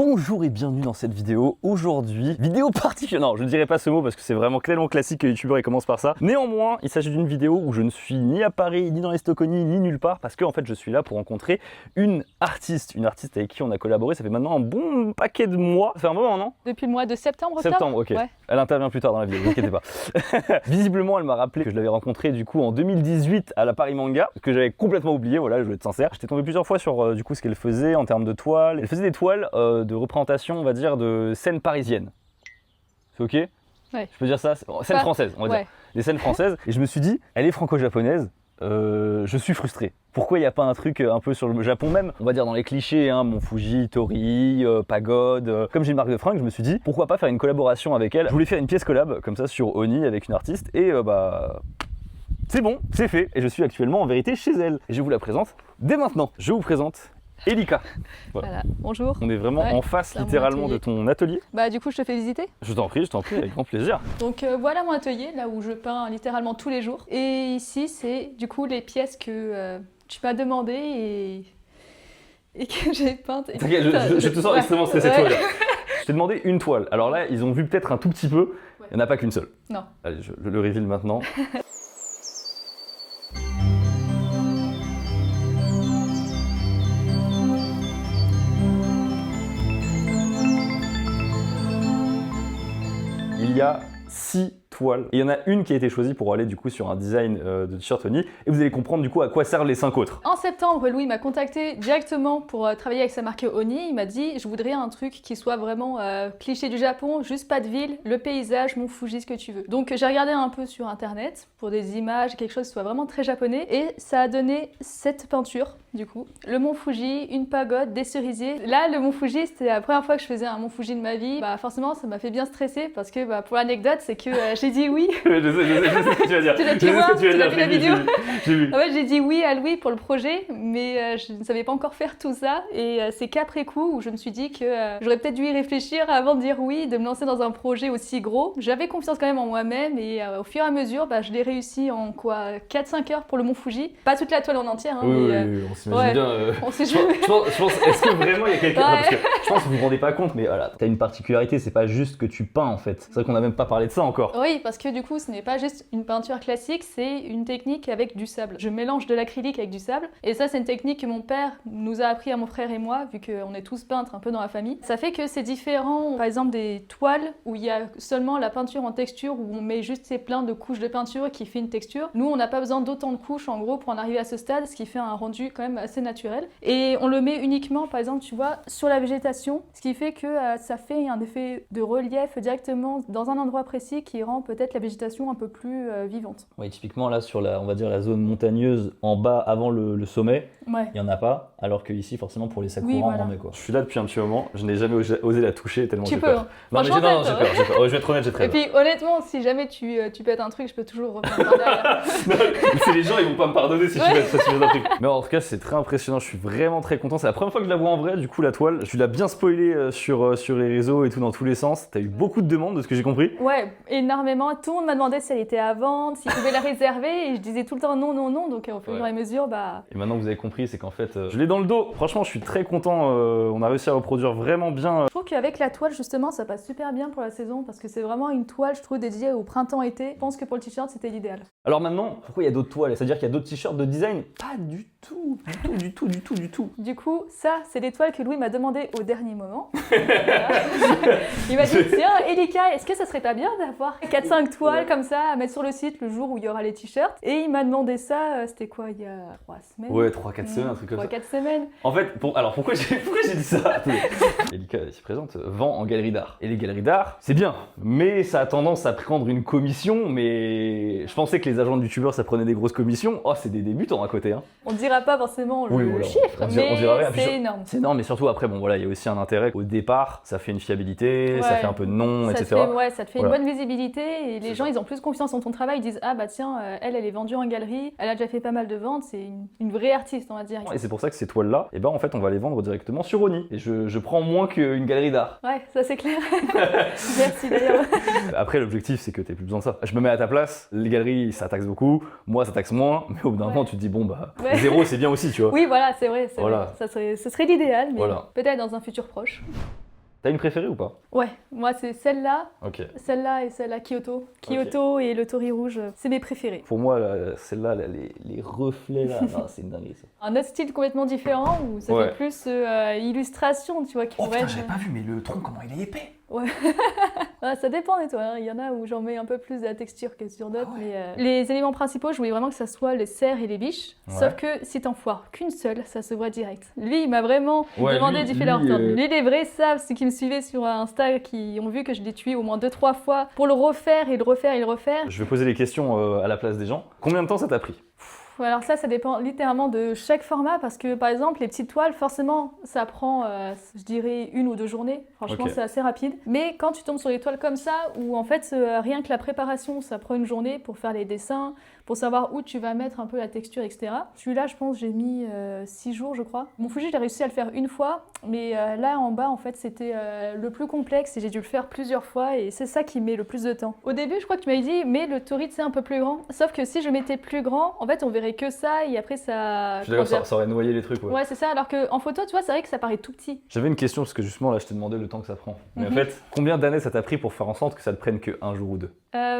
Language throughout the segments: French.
Bonjour et bienvenue dans cette vidéo. Aujourd'hui, vidéo particulière. Non, je ne dirais pas ce mot parce que c'est vraiment tellement classique que les youtubeurs ils commencent par ça. Néanmoins, il s'agit d'une vidéo où je ne suis ni à Paris, ni dans les Stockonies, ni nulle part parce que en fait je suis là pour rencontrer une artiste avec qui on a collaboré. Ça fait maintenant un bon paquet de mois. Ça fait un moment, non? Depuis le mois de septembre, Septembre, ok. Ouais. Elle intervient plus tard dans la vidéo, ne vous inquiétez pas. Visiblement, elle m'a rappelé que je l'avais rencontrée du coup en 2018 à la Paris Manga, que j'avais complètement oublié, voilà, je vais être sincère. J'étais tombé plusieurs fois sur du coup ce qu'elle faisait en termes de toiles. Elle faisait des toiles de représentation, on va dire, de scènes parisiennes. C'est ok? Ouais. Je peux dire ça? Scènes françaises, on va dire. Des scènes françaises. Et je me suis dit, elle est franco-japonaise. Je suis frustré. Pourquoi il n'y a pas un truc un peu sur le Japon même? On va dire dans les clichés, hein, Mont Fuji, Torii, Pagode. Comme j'ai une marque de fringues, je me suis dit pourquoi pas faire une collaboration avec elle. Je voulais faire une pièce collab comme ça sur Oni avec une artiste et c'est bon, c'est fait. Et je suis actuellement en vérité chez elle. Et je vous la présente dès maintenant. Je vous présente Elika. Voilà, bonjour. On est vraiment en face littéralement de ton atelier. Bah du coup je te fais visiter. Je t'en prie, avec grand plaisir. Donc voilà mon atelier, là où je peins littéralement tous les jours. Et ici c'est du coup les pièces que tu m'as demandé et que j'ai peintes. T'inquiète, je te sens extrêmement stressé toi. Je t'ai demandé une toile. Alors là, ils ont vu peut-être un tout petit peu. Il n'y en a pas qu'une seule. Non. Allez, je le reveal maintenant. Il y a 6 toiles. Et il y en a une qui a été choisie pour aller du coup sur un design de t-shirt Oni. Et vous allez comprendre du coup à quoi servent les 5 autres. En septembre, Louis m'a contacté directement pour travailler avec sa marque Oni. Il m'a dit je voudrais un truc qui soit vraiment cliché du Japon, juste pas de ville, le paysage, Mont Fuji, ce que tu veux. Donc j'ai regardé un peu sur internet pour des images, quelque chose qui soit vraiment très japonais. Et ça a donné cette peinture du coup. Le Mont Fuji, une pagode, des cerisiers. Là le Mont Fuji c'était la première fois que je faisais un Mont Fuji de ma vie. Bah forcément ça m'a fait bien stresser parce que pour l'anecdote c'est que j'ai dit oui. je sais ce que tu vas dire. Tu l'as vu la vidéo? J'ai vu. En fait, j'ai dit oui à Louis pour le projet, mais je ne savais pas encore faire tout ça. Et c'est qu'après coup où je me suis dit que j'aurais peut-être dû y réfléchir avant de dire oui, de me lancer dans un projet aussi gros. J'avais confiance quand même en moi-même et au fur et à mesure, je l'ai réussi en quoi 4-5 heures pour le Mont Fuji. Pas toute la toile en entière, hein, oui, mais oui, on s'imagine bien. On sait je pense, est-ce que vraiment il y a quelqu'un... Parce que je pense que vous vous rendez pas compte, mais voilà, t'as une particularité, c'est pas juste que tu peins en fait. C'est vrai qu'on n'a même pas parlé de ça encore. Oui, parce que du coup, ce n'est pas juste une peinture classique, c'est une technique avec du sable. Je mélange de l'acrylique avec du sable, et ça, c'est une technique que mon père nous a appris à mon frère et moi, vu qu'on est tous peintres un peu dans la famille. Ça fait que c'est différent, par exemple, des toiles où il y a seulement la peinture en texture, où on met juste plein de couches de peinture qui fait une texture. Nous, on n'a pas besoin d'autant de couches, en gros, pour en arriver à ce stade, ce qui fait un rendu quand même assez naturel. Et on le met uniquement, par exemple, tu vois, sur la végétation, ce qui fait que ça fait un effet de relief directement dans un endroit précis qui rend peut-être la végétation un peu plus vivante. Oui, typiquement là sur on va dire la zone montagneuse en bas avant le sommet, il n'y en a pas, alors que ici forcément pour les sakura on en met quoi. Je suis là depuis un petit moment, je n'ai jamais osé la toucher tellement j'ai peur. Non, j'ai peur. Oh, je vais être honnête, j'ai très peur. Et puis honnêtement, si jamais tu pètes un truc, je peux toujours reprendre par derrière. C'est les gens, ils vont pas me pardonner si tu pètes un truc. Mais en tout cas, c'est très impressionnant, je suis vraiment très content. C'est la première fois que je la vois en vrai, du coup la toile, je l'ai bien spoilé sur les réseaux et tout dans tous les sens. T'as eu beaucoup de demandes de ce que j'ai compris. Ouais, énormément. Tout le monde m'a demandé si elle était à vendre, s'ils pouvaient la réserver, et je disais tout le temps non, non, non. Donc au fur et à mesure, Et maintenant que vous avez compris, c'est qu'en fait, je l'ai dans le dos. Franchement, je suis très content. On a réussi à reproduire vraiment bien. Je trouve qu'avec la toile, justement, ça passe super bien pour la saison parce que c'est vraiment une toile, je trouve, dédiée au printemps-été. Je pense que pour le t-shirt, c'était l'idéal. Alors maintenant, pourquoi il y a d'autres toiles? C'est-à-dire qu'il y a d'autres t-shirts de design? Pas du tout. Du coup, ça, c'est des toiles que Louis m'a demandé au dernier moment. Il m'a dit, tiens, Elika, est-ce que ça serait pas bien d'avoir 4-5 toiles comme ça à mettre sur le site le jour où il y aura les t-shirts? Et il m'a demandé ça, c'était quoi, il y a 3 semaines? Ouais, 3-4 semaines, un truc comme ça. 3-4 semaines. En fait, alors pourquoi j'ai dit ça? Elika, ici présente, vend en galerie d'art. Et les galeries d'art, c'est bien, mais ça a tendance à prendre une commission, mais je pensais que les agents de youtubeurs, ça prenait des grosses commissions. Oh, c'est des débutants à côté, hein. On dira pas forcément le chiffre, mais c'est énorme. C'est énorme, mais surtout après, bon voilà, il y a aussi un intérêt. Au départ, ça fait une fiabilité, ça fait un peu de nom, etc. Ça te fait une bonne visibilité et les gens, ils ont plus confiance en ton travail. Ils disent, ah bah tiens, elle est vendue en galerie, elle a déjà fait pas mal de ventes, c'est une vraie artiste, on va dire. Et c'est pour ça que ces toiles-là, et ben en fait, on va les vendre directement sur Oni. Et je prends moins qu'une galerie d'art. Ouais, ça c'est clair. Merci d'ailleurs. Après, l'objectif, c'est que t'aies plus besoin de ça. Je me mets à ta place, les galeries, ça taxe beaucoup, moi, ça taxe moins, mais au bout d'un moment, tu te dis, bon, bah, zéro, c'est bien aussi, tu vois. Oui, voilà, c'est vrai, ce serait l'idéal, mais peut-être dans un futur proche. T'as une préférée ou pas? Ouais, moi c'est celle-là, Ok. celle-là et celle-là, Kyoto. Kyoto et le tori rouge, c'est mes préférés. Pour moi, celle-là, les reflets là, non, c'est une dinguerie ça. Un autre style complètement différent où ça fait plus illustration, tu vois, qui pourrait être... j'avais pas vu, mais le tronc, comment il est épais! Ouais. Ouais, ça dépend des toiles, hein. Il y en a où j'en mets un peu plus de la texture que sur d'autres, mais les éléments principaux, je voulais vraiment que ça soit les cerfs et les biches, sauf que si t'en foires qu'une seule, ça se voit direct. Lui, il m'a vraiment demandé d'y faire leur tour. Lui, les vrais savent, ceux qui me suivaient sur Insta, qui ont vu que je l'ai tué au moins 2-3 fois pour le refaire et le refaire et le refaire. Je vais poser les questions à la place des gens. Combien de temps ça t'a pris? Alors ça dépend littéralement de chaque format parce que par exemple les petites toiles, forcément ça prend je dirais 1 ou 2 journées, franchement c'est assez rapide. Mais quand tu tombes sur les toiles comme ça où en fait rien que la préparation ça prend une journée pour faire les dessins, pour savoir où tu vas mettre un peu la texture etc. Celui-là je pense j'ai mis 6 jours je crois. Mon Fuji j'ai réussi à le faire une fois mais là en bas en fait c'était le plus complexe et j'ai dû le faire plusieurs fois et c'est ça qui met le plus de temps. Au début je crois que tu m'avais dit mais le tori c'est un peu plus grand, sauf que si je mettais plus grand en fait on verrait que ça et après ça... Je suis d'accord, ça aurait noyé les trucs. Ouais c'est ça, alors qu'en photo tu vois c'est vrai que ça paraît tout petit. J'avais une question parce que justement là je t'ai demandé le temps que ça prend. Mais en fait, combien d'années ça t'a pris pour faire en sorte que ça te prenne que 1 jour ou 2?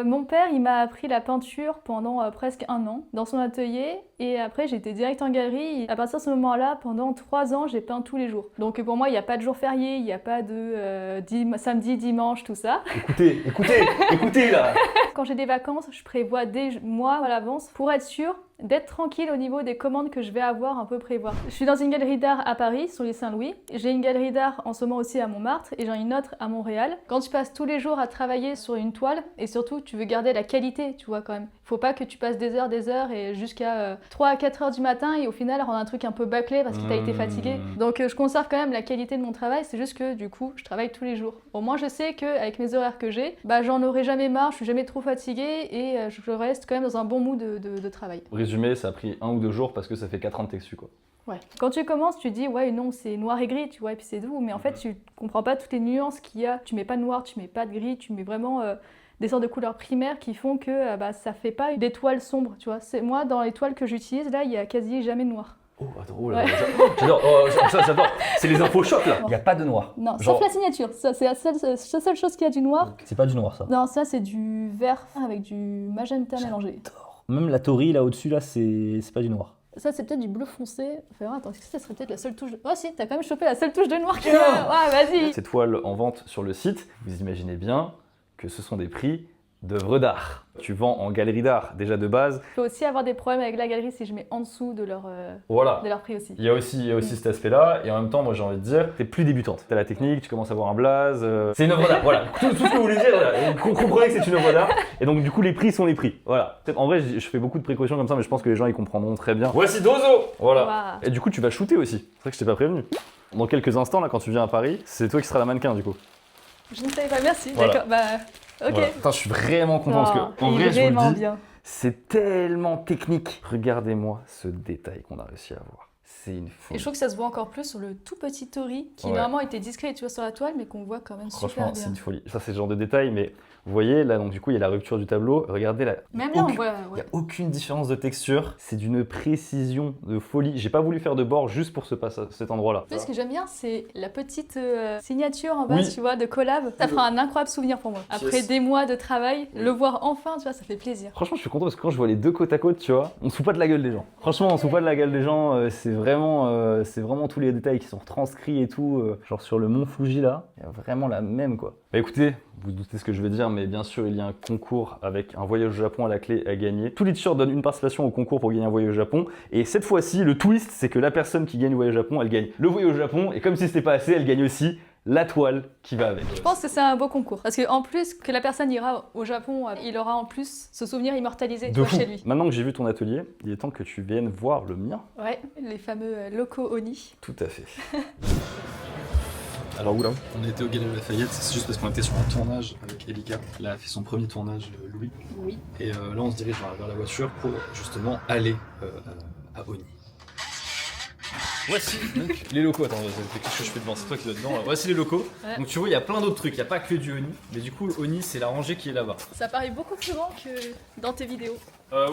Mon père il m'a appris la peinture pendant presque 1 an dans son atelier et après j'étais direct en galerie. À partir de ce moment-là, pendant 3 ans j'ai peint tous les jours. Donc pour moi il n'y a pas de jour férié, il n'y a pas de samedi, dimanche, tout ça. Écoutez là. Quand j'ai des vacances, je prévois des mois à l'avance pour être sûre d'être tranquille au niveau des commandes que je vais avoir un peu prévoir. Je suis dans une galerie d'art à Paris, sur les Saint-Louis. J'ai une galerie d'art en ce moment aussi à Montmartre et j'en ai une autre à Montréal. Quand tu passes tous les jours à travailler sur une toile et surtout tu veux garder la qualité, tu vois quand même. Faut pas que tu passes des heures et jusqu'à 3 à 4 heures du matin et au final rendre un truc un peu bâclé parce que t'as été fatigué. Donc je conserve quand même la qualité de mon travail, c'est juste que du coup je travaille tous les jours. Au moins je sais qu'avec mes horaires que j'ai, j'en aurai jamais marre, je suis jamais trop fatiguée et je reste quand même dans un bon mood de travail. Résumé, ça a pris 1 ou 2 jours parce que ça fait 4 ans de textu quoi. Ouais. Quand tu commences, tu dis ouais non c'est noir et gris, tu vois, et puis c'est doux, mais en fait tu comprends pas toutes les nuances qu'il y a. Tu mets pas de noir, tu mets pas de gris, tu mets vraiment des sortes de couleurs primaires qui font que ça fait pas des toiles sombres, tu vois. Moi dans les toiles que j'utilise là, il y a quasi jamais de noir. Oh attends, oh là, j'adore, j'adore. C'est les infos chocs là. Il y a pas de noir. Non, sauf la signature. Ça c'est la seule chose qui a du noir. C'est pas du noir ça. Non, ça c'est du vert avec du magenta mélangé. Même la tori là au-dessus là, c'est pas du noir. Ça c'est peut-être du bleu foncé. Enfin, attends, est-ce que ça serait peut-être la seule touche de... Oh si, t'as quand même chopé la seule touche de noir qu'il y a. Ouais, vas-y. Ces toiles en vente sur le site, vous imaginez bien que ce sont des prix d'œuvres d'art. Tu vends en galerie d'art déjà de base. Je peux aussi avoir des problèmes avec la galerie si je mets en dessous de leur prix aussi. Il y a aussi cet aspect-là, et en même temps, moi j'ai envie de dire, t'es plus débutante. T'as la technique, tu commences à avoir un blaze. C'est une œuvre d'art, voilà. Tout ce que vous voulez dire, voilà. Vous comprenez que c'est une œuvre d'art. Et donc du coup, les prix sont les prix. Voilà. Peut-être en vrai, je fais beaucoup de précautions comme ça, mais je pense que les gens ils comprendront très bien. Voici Dozo. Voilà. Wow. Et du coup, tu vas shooter aussi. C'est vrai que je t'ai pas prévenu. Dans quelques instants, là, quand tu viens à Paris, c'est toi qui seras la mannequin du coup. Je ne savais pas, merci. Voilà. D'accord, ok. Voilà. Putain, je suis vraiment content parce que en vrai, je vous le dis, c'est tellement technique. Regardez-moi ce détail qu'on a réussi à avoir. C'est une folie. Et je trouve que ça se voit encore plus sur le tout petit tori qui normalement était discret, tu vois, sur la toile, mais qu'on voit quand même super bien. Franchement, c'est une folie. Ça, c'est le genre de détail, mais vous voyez, là, donc du coup, il y a la rupture du tableau. Regardez là. Même là, on voit. Il n'y a aucune différence de texture. C'est d'une précision de folie. J'ai pas voulu faire de bord juste pour cet endroit-là. Ce que j'aime bien, c'est la petite signature en bas, tu vois, de collab. Ça fera un incroyable souvenir pour moi. Après des mois de travail, le voir enfin, tu vois, ça fait plaisir. Franchement, je suis content parce que quand je vois les deux côte à côte, tu vois, on se fout pas de la gueule des gens. Franchement, on se fout pas de la gueule des gens. C'est vraiment tous les détails qui sont retranscrits et tout. Genre sur le mont Fuji là, il y a vraiment la même quoi. Bah écoutez, vous doutez ce que je veux dire, mais bien sûr, il y a un concours avec un voyage au Japon à la clé à gagner. Tous les t-shirts donnent une participation au concours pour gagner un voyage au Japon. Et cette fois-ci, le twist, c'est que la personne qui gagne le voyage au Japon, elle gagne le voyage au Japon. Et comme si c'était pas assez, elle gagne aussi la toile qui va avec. Je pense que c'est un beau concours. Parce qu'en plus que la personne ira au Japon, il aura en plus ce souvenir immortalisé chez lui. Maintenant que j'ai vu ton atelier, il est temps que tu viennes voir le mien. Ouais, les fameux locaux Oni. Tout à fait. Alors où là? On était au Galeries Lafayette, c'est juste parce qu'on était sur un tournage avec Elika. Là, elle a fait son premier tournage, Louis. Oui. Et là, on se dirige vers la voiture pour justement aller à Oni. Voici donc les locaux. Attends, qu'est-ce que je fais devant? C'est toi qui dois dedans. Voici les locaux. Ouais. Donc tu vois, il y a plein d'autres trucs. Il n'y a pas que du Oni. Mais du coup, Oni, c'est la rangée qui est là-bas. Ça paraît beaucoup plus grand que dans tes vidéos.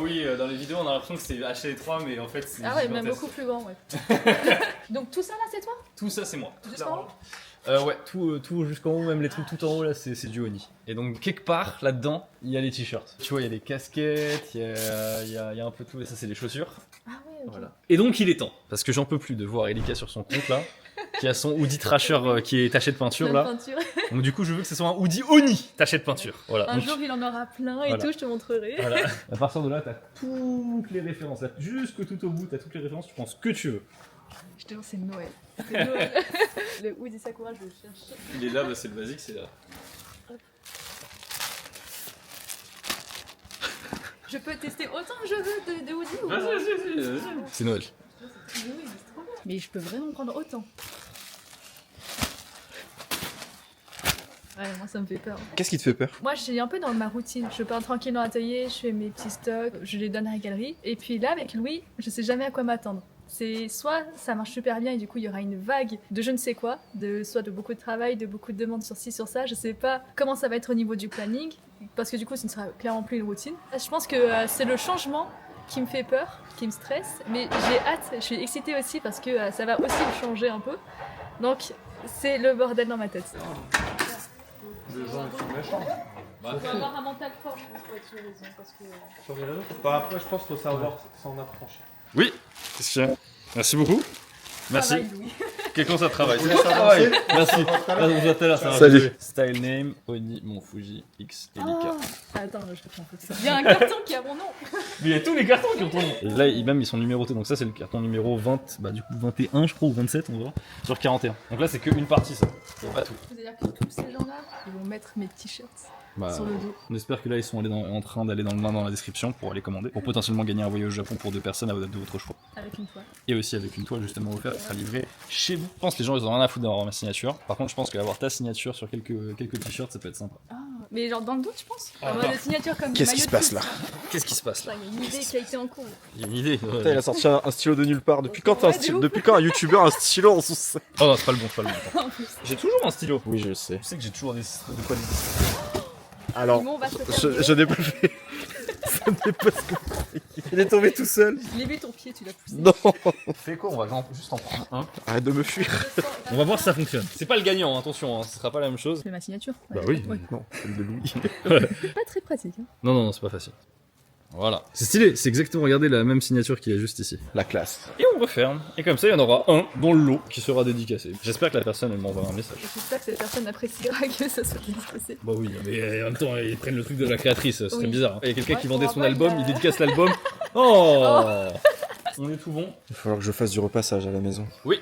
Oui, dans les vidéos, on a l'impression que c'est HL3, mais en fait, c'est. Ah ouais, même beaucoup plus grand, ouais. Donc tout ça là, c'est toi? Tout ça, c'est moi. Juste en haut? Ouais, tout jusqu'en haut, même les trucs tout en haut là, c'est du Oni. Et donc quelque part là-dedans, il y a les t-shirts. Tu vois, il y a des casquettes, il y a un peu tout, et ça c'est les chaussures. Ah ouais, ok. Voilà. Et donc il est temps, parce que j'en peux plus de voir Elika sur son compte là, qui a son hoodie Trasher qui est taché de peinture La là. peinture. Donc du coup je veux que ce soit un hoodie Oni taché de peinture. Voilà. Un Donc, jour, il en aura plein et Voilà. tout, je te montrerai. voilà. À partir de là, t'as toutes les références, là, jusque tout au bout, t'as toutes les références, tu prends ce que tu veux. Je te jure, c'est Noël. C'est Noël. Le Woody Sakura, je le cherche. Il est là, bah, c'est le basique, c'est là. Je peux tester autant que je veux de Woody ou pas? Vas-y. C'est Noël. Mais je peux vraiment prendre autant. Ouais, moi ça me fait peur. Qu'est-ce qui te fait peur? Moi je suis un peu dans ma routine. Je pars tranquille dans l'atelier, je fais mes petits stocks, je les donne à la galerie. Et puis là, avec Louis, je sais jamais à quoi m'attendre. C'est soit ça marche super bien et du coup il y aura une vague de je ne sais quoi, soit de beaucoup de travail, de beaucoup de demandes sur ci, sur ça. Je sais pas comment ça va être au niveau du planning, parce que du coup ce ne sera clairement plus une routine. Je pense que c'est le changement qui me fait peur, qui me stresse, mais j'ai hâte, je suis excitée aussi parce que ça va aussi me changer un peu. Donc c'est le bordel dans ma tête. Les gens ils sont méchants. Il faut avoir un mental fort, je pense, pour être sur les réseaux, parce que... Sur les réseaux. Bah après je pense qu'il faut savoir s'en affranchir. Oui, qu'est-ce qu'il y a? Merci beaucoup. Merci. Travail, Louis. Quelqu'un ça travaille. Vous laisse avancer. Merci. On se voit tout à l'heure, ça va. Salut. Style name, Oni, mon Fuji, X, Elika. Attends, je prends un peu de ça. Il y a un carton qui a mon nom. Mais il y a tous les cartons qui ont ton nom. Et là, même ils sont numérotés. Donc ça, c'est le carton numéro 20, bah du coup 21, je crois, ou 27, on va voir, sur 41. Donc là, c'est qu'une partie, ça. C'est pas tout. C'est-à-dire que tous ces gens-là, ils vont mettre mes t-shirts Bah, sur le dos. on espère que là, ils sont en train d'aller dans le lien dans la description pour aller commander, pour potentiellement gagner un voyage au Japon pour 2 personnes de votre choix. Avec une toile. Et aussi avec une toile justement offerte qui sera livrée chez vous. Je pense que les gens, ils ont rien à foutre d'avoir ma signature. Par contre, je pense qu'avoir ta signature sur quelques t-shirts, ça peut être sympa. Ah, mais genre dans le dos, tu penses? Ah, En mode de signature comme Qu'est-ce qui maillot se de passe foot. là? Qu'est-ce qui se passe là? Putain, il y a une idée qui a été en cours. Il y a une idée. Putain, il a sorti un stylo de nulle part. Depuis quand Ouais, de ouf. depuis quand un youtubeur a un stylo en son sac? Oh non, c'est pas le bon, c'est pas le bon. En plus. J'ai toujours un stylo. Oui, je sais. Tu sais que j'ai toujours de quoi Alors, Simon, on va se faire je n'ai pas fait. Ce n'est pas ce que. Il est tombé tout seul. J'ai levé ton pied, tu l'as poussé. Non. Fais quoi? On va juste en prendre un. Arrête de me fuir. On va voir si ça fonctionne. C'est pas le gagnant, attention, hein, ce sera pas la même chose. C'est ma signature. Bah oui. Ouais. Non, celle de Louis. Pas très pratique. Hein. Non, c'est pas facile. Voilà. C'est stylé, c'est exactement, regardez, la même signature qu'il y a juste ici. La classe. Et on referme. Et comme ça, il y en aura un dans le lot qui sera dédicacé. J'espère que la personne, elle m'envoie un message. J'espère que cette personne appréciera que ça soit dédicacé. Bah oui, mais en même temps, ils prennent le truc de la créatrice, ce serait Oui. bizarre. Il y a quelqu'un Ouais, qui vendait on son va album, pas, il dédicace l'album. Oh, On est tout bon. Il va falloir que je fasse du repassage à la maison. Oui.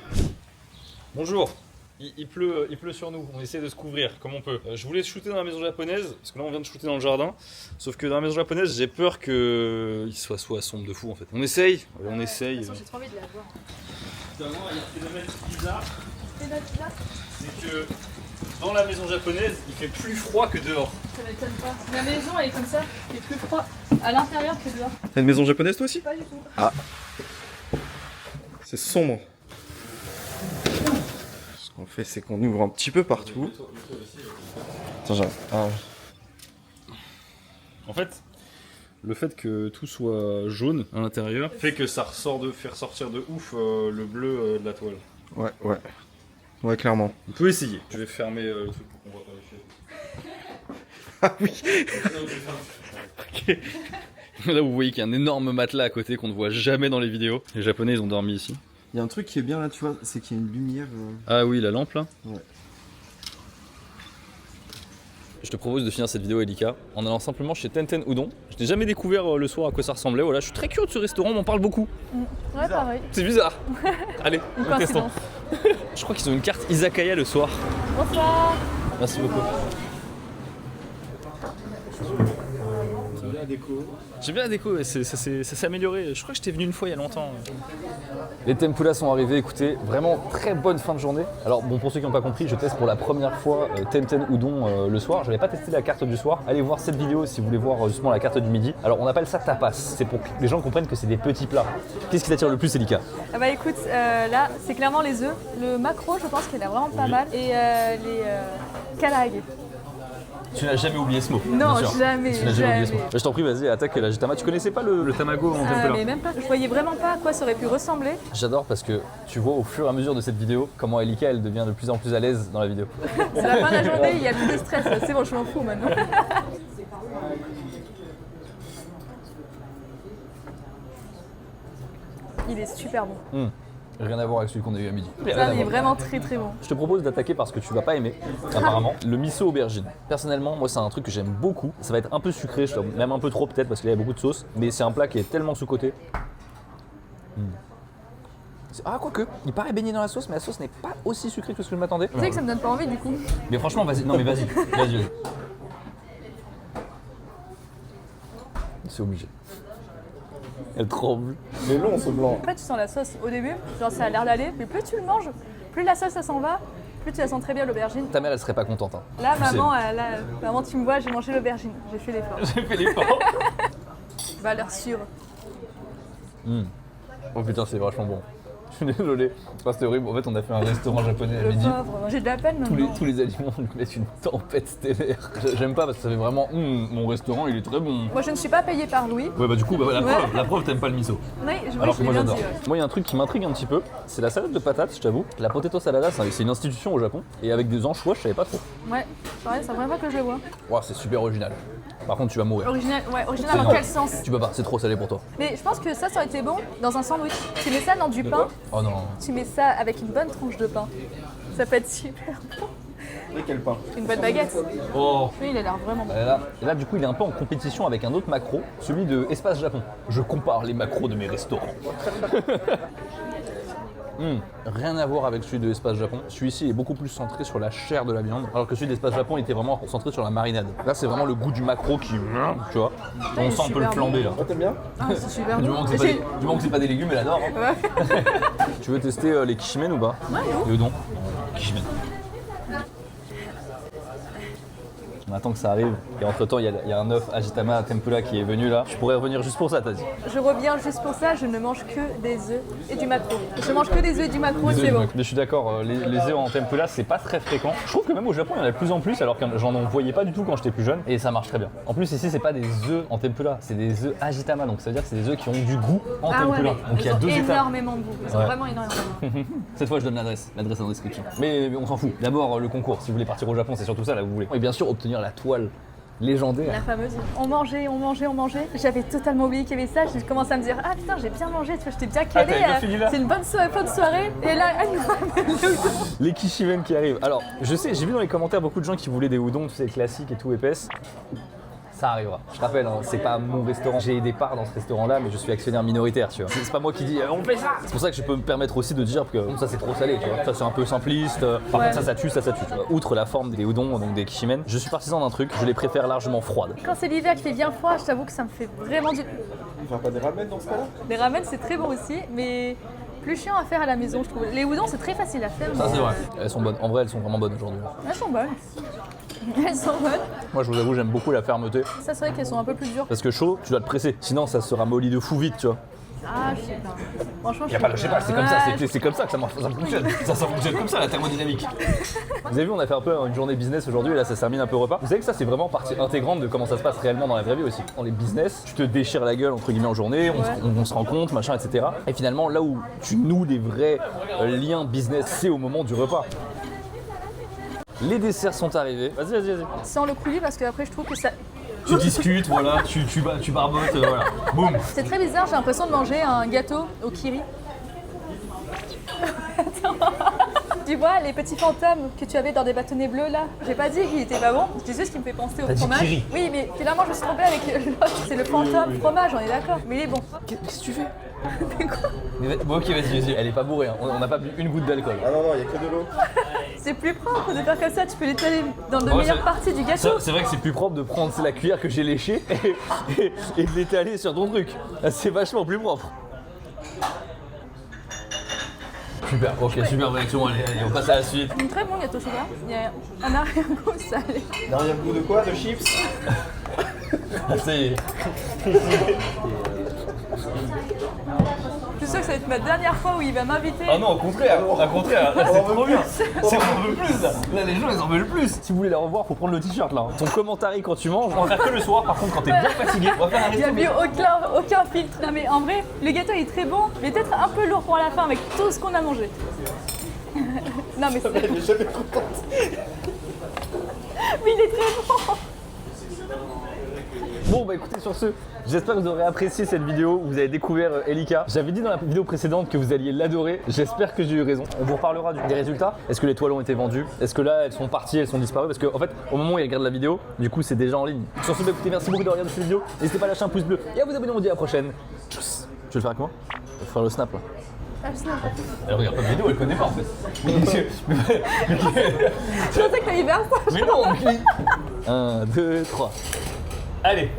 Bonjour. Il pleut sur nous, on essaie de se couvrir comme on peut. Je voulais shooter dans la maison japonaise, parce que là on vient de shooter dans le jardin. Sauf que dans la maison japonaise, j'ai peur qu'il soit sombre de fou en fait. On essaye. De toute façon, j'ai trop envie de la voir. Finalement, il y a un phénomène bizarre, Et là, c'est que dans la maison japonaise, il fait plus froid que dehors. ça m'étonne pas. Ma maison, elle est comme ça. Il est plus froid à l'intérieur que dehors. T'as une maison japonaise toi aussi? Pas du tout. C'est sombre. Ce qu'on fait, c'est qu'on ouvre un petit peu partout. Attends, j'ai. Ah, En fait, le fait que tout soit jaune à l'intérieur fait que ça fait ressortir de ouf le bleu de la toile. ouais. Ouais, clairement. On peut essayer. Je vais fermer le truc pour qu'on voit pas les chaises. Ah oui. Là, vous voyez qu'il y a un énorme matelas à côté qu'on ne voit jamais dans les vidéos. Les Japonais, ils ont dormi ici. Il y a un truc qui est bien là, tu vois, c'est qu'il y a une lumière. Ah oui, la lampe là. Ouais. Je te propose de finir cette vidéo, Elika, en allant simplement chez Tenten Udon. Je n'ai jamais découvert le soir à quoi ça ressemblait. Voilà, je suis très curieux de ce restaurant, on m'en parle beaucoup. Ouais, pareil. C'est bizarre. Allez, Une testons. coïncidence. Je crois qu'ils ont une carte Izakaya le soir. Bonsoir. Merci beaucoup. J'aime bien la déco, ça s'est amélioré. Je crois que j'étais venu une fois il y a longtemps. Les tempuras sont arrivés, écoutez, vraiment très bonne fin de journée. Alors bon, pour ceux qui n'ont pas compris, je teste pour la première fois Tenten Udon le soir. Je n'avais pas testé la carte du soir. Allez voir cette vidéo si vous voulez voir justement la carte du midi. Alors on appelle ça tapas, c'est pour que les gens comprennent que c'est des petits plats. Qu'est-ce qui t'attire le plus, Elika? Ah bah écoute, là, c'est clairement les œufs. Le maquereau, je pense qu'il a vraiment pas mal. Et les karaage. Tu n'as jamais oublié ce mot. Non, bien sûr. jamais, Tu n'as jamais oublié ce mot. jamais. Je t'en prie, vas-y, attaque l'agitama. Tu connaissais pas le tamago en tempura? Mais même pas. Je voyais vraiment pas à quoi ça aurait pu ressembler. J'adore parce que tu vois au fur et à mesure de cette vidéo comment Elika elle devient de plus en plus à l'aise dans la vidéo. C'est la fin de la journée, il y a plus de stress. C'est bon, je m'en fous maintenant. Il est super bon. Rien à voir avec celui qu'on a eu à midi. Ça, il est vraiment très très bon. Je te propose d'attaquer parce que tu vas pas aimer, apparemment, le miso aubergine. Personnellement, moi c'est un truc que j'aime beaucoup. Ça va être un peu sucré, même un peu trop peut-être parce qu'il y a beaucoup de sauce, mais c'est un plat qui est tellement sous-coté. Ah, quoique, il paraît baigné dans la sauce, mais la sauce n'est pas aussi sucrée que ce que je m'attendais. Tu sais que ça me donne pas envie du coup. Mais franchement, vas-y, non mais vas-y. C'est obligé. Elle tremble. Mais long ce blanc. En fait, tu sens la sauce au début, genre ça a l'air d'aller, mais plus tu le manges, plus la sauce ça s'en va, plus tu la sens très bien l'aubergine. Ta mère, elle serait pas contente. Hein. Là, Tu sais. maman, tu me vois, j'ai mangé l'aubergine, j'ai fait l'effort. J'ai fait l'effort. Valeur sûre. Oh putain, c'est vachement bon. Je suis désolé. C'était horrible. En fait, on a fait un restaurant japonais à Le midi. pauvre, j'ai de la peine maintenant. Tous les aliments lui mettent une tempête stellaire. J'aime pas parce que ça fait vraiment mon restaurant il est très bon. Moi, je ne suis pas payée par Louis. Ouais bah du coup la preuve t'aimes pas le miso. Oui, Alors je que l'ai moi bien j'adore. dit. Moi il y a un truc qui m'intrigue un petit peu, c'est la salade de patates, je t'avoue. La potato salada c'est une institution au Japon et avec des anchois je savais pas trop. Ouais, pareil, c'est la première fois que je le vois. Wow, c'est super original. Par contre tu vas mourir. Original C'est dans non. quel sens? Tu peux pas, c'est trop salé pour toi. Mais je pense que ça aurait été bon dans un sandwich. Tu mets ça dans du pain, Oh non. tu mets ça avec une bonne tranche de pain. Ça peut être super bon. Et quel pain? Une bonne baguette. Oh. Oui, il a l'air vraiment bon. Et là, du coup, il est un peu en compétition avec un autre macro, celui de Espace Japon. Je compare les macros de mes restaurants. Rien à voir avec celui de Espace Japon. Celui-ci est beaucoup plus centré sur la chair de la viande, alors que celui d'Espace Japon était vraiment centré sur la marinade. Là, c'est vraiment le goût du macro qui, tu vois, on sent un peu le flambé là. Oh, t'aimes bien? Ah, c'est super Du bon. moment que c'est pas des légumes, elle adore. Hein. Tu veux tester les kishimen ou pas? Ouais, non. Les udon. Kishimen. On attend que ça arrive. Et entre temps, il y a un œuf Agitama Tempura qui est venu là. Je pourrais revenir juste pour ça, t'as dit. Je reviens juste pour ça, je ne mange que des œufs et du maquereau. Je mange que des œufs et du maquereau et c'est bon. Mais je suis d'accord, les œufs en tempura, c'est pas très fréquent. Je trouve que même au Japon, il y en a de plus en plus, alors que j'en voyais pas du tout quand j'étais plus jeune. Et ça marche très bien. En plus, ici, c'est pas des œufs en tempura, c'est des œufs Agitama. Donc ça veut dire que c'est des œufs qui ont du goût en Ah ouais, tempura. Donc il y a deux étapes. énormément de goût. Ils ont Ouais. vraiment énormément de goût. Cette fois, je donne l'adresse en description. Mais on s'en fout. D'abord, le concours. Si vous voulez partir au Japon, c'est surtout ça, là, vous voulez. Et bien sûr, obtenir la toile légendaire. La fameuse. On mangeait. J'avais totalement oublié qu'il y avait ça. J'ai commencé à me dire, ah putain, j'ai bien mangé, tu vois, j'étais bien calée. t'avais bien fini là. C'est une bonne soirée. Et là, elle nous ramène le udon. Les kishimen qui arrivent. Alors, je sais, j'ai vu dans les commentaires beaucoup de gens qui voulaient des udon, tu sais, classiques et tout épaisses. Ça arrivera. Je te rappelle, hein, c'est pas mon restaurant. J'ai des parts dans ce restaurant-là, mais je suis actionnaire minoritaire, tu vois. C'est pas moi qui dis on fait ça. C'est pour ça que je peux me permettre aussi de dire que ça c'est trop salé, tu vois. Ça c'est un peu simpliste. Par Ouais. contre ça tue, tu vois. Outre la forme des udon, donc des kishimen, je suis partisan d'un truc. Je les préfère largement froides. Quand c'est l'hiver qui fait bien froid, je t'avoue que ça me fait vraiment du. On va pas des ramen dans ce cas-là? Les ramen, c'est très bon aussi, mais plus chiant à faire à la maison, je trouve. Les udon, c'est très facile à faire. Ça mais- c'est vrai. Elles sont bonnes. En vrai, elles sont vraiment bonnes aujourd'hui. Elles sont bonnes. Elles sont bonnes. Moi, je vous avoue, j'aime beaucoup la fermeté. Ça, c'est vrai qu'elles sont un peu plus dures. Parce que chaud, tu dois te presser. Sinon, ça se ramollit de fou vite, tu vois. Ah, je sais pas. Franchement, Y a pas, je sais pas, c'est comme ça, Ouais. c'est comme ça que ça fonctionne. Ça fonctionne comme ça, la thermodynamique. Vous avez vu, on a fait un peu une journée business aujourd'hui, et là ça se termine un peu repas. Vous savez que ça, c'est vraiment partie intégrante de comment ça se passe réellement dans la vraie vie aussi. Dans les business, tu te déchires la gueule entre guillemets en journée, on se rencontre, machin, etc. Et finalement, là où tu noues des vrais liens business, c'est au moment du repas. Les desserts sont arrivés. Vas-y. Sans le coulis, parce qu'après, je trouve que ça. Tu discutes, voilà, tu barbotes, voilà. Boum. C'est très bizarre, j'ai l'impression de manger un gâteau au kiri. Attends. Tu vois les petits fantômes que tu avais dans des bâtonnets bleus là? J'ai pas dit qu'il était pas bon, je dis juste qu'il me fait penser au T'as dit fromage. kiri. Oui, mais finalement je me suis trompée avec l'autre. C'est le fantôme fromage, on est d'accord. Mais il est bon. Qu'est-ce que tu fais? Mais quoi? Bon, ok, vas-y. Elle est pas bourrée, hein. On n'a pas bu une goutte d'alcool. Ah non, il y a que de l'eau. C'est plus propre de faire comme ça, tu peux l'étaler dans de Ouais, meilleures c'est- parties du gâteau. C'est vrai que c'est plus propre de prendre la cuillère que j'ai léchée et de l'étaler sur ton truc. C'est vachement plus propre. Super, ok, super réaction, allez, on passe à la suite. Un très bon gâteau au chocolat. Il y a un arrière-goût salé. L'arrière-goût de quoi? De chips? Ah, ça y est. suis sûre que ça va être ma dernière fois où il va m'inviter. Ah non, au contraire, là c'est trop bien. C'est on en veut plus là. Là les gens ils en veulent plus. Si vous voulez la revoir, faut prendre le t-shirt là. Ton commentaire quand tu manges, on va faire que le soir. Par contre, quand t'es bien fatigué, on va faire un Il n'y resto. a plus aucun filtre. Non mais en vrai, le gâteau est très bon, mais peut-être un peu lourd pour la fin avec tout ce qu'on a mangé. Non mais c'est... Elle est jamais contente. Mais il est très bon. Bon bah écoutez sur ce, j'espère que vous aurez apprécié cette vidéo, vous avez découvert Elika. J'avais dit dans la vidéo précédente que vous alliez l'adorer, j'espère que j'ai eu raison. On vous reparlera des résultats. Est-ce que les toiles ont été vendues? Est-ce que là elles sont parties, elles sont disparues? Parce qu'en fait au moment où ils regardent la vidéo, du coup c'est déjà en ligne. Sur ce bah, écoutez, merci beaucoup de regarder cette vidéo. N'hésitez pas à lâcher un pouce bleu et à vous abonner, on se dit à la prochaine. Tchuss. Tu veux le faire avec moi? Je vais faire le snap là. Elle regarde pas de vidéo, elle connaît pas en fait. Je pensais que t'allais vers ça. Mais non, 1, 2, 3. Allez.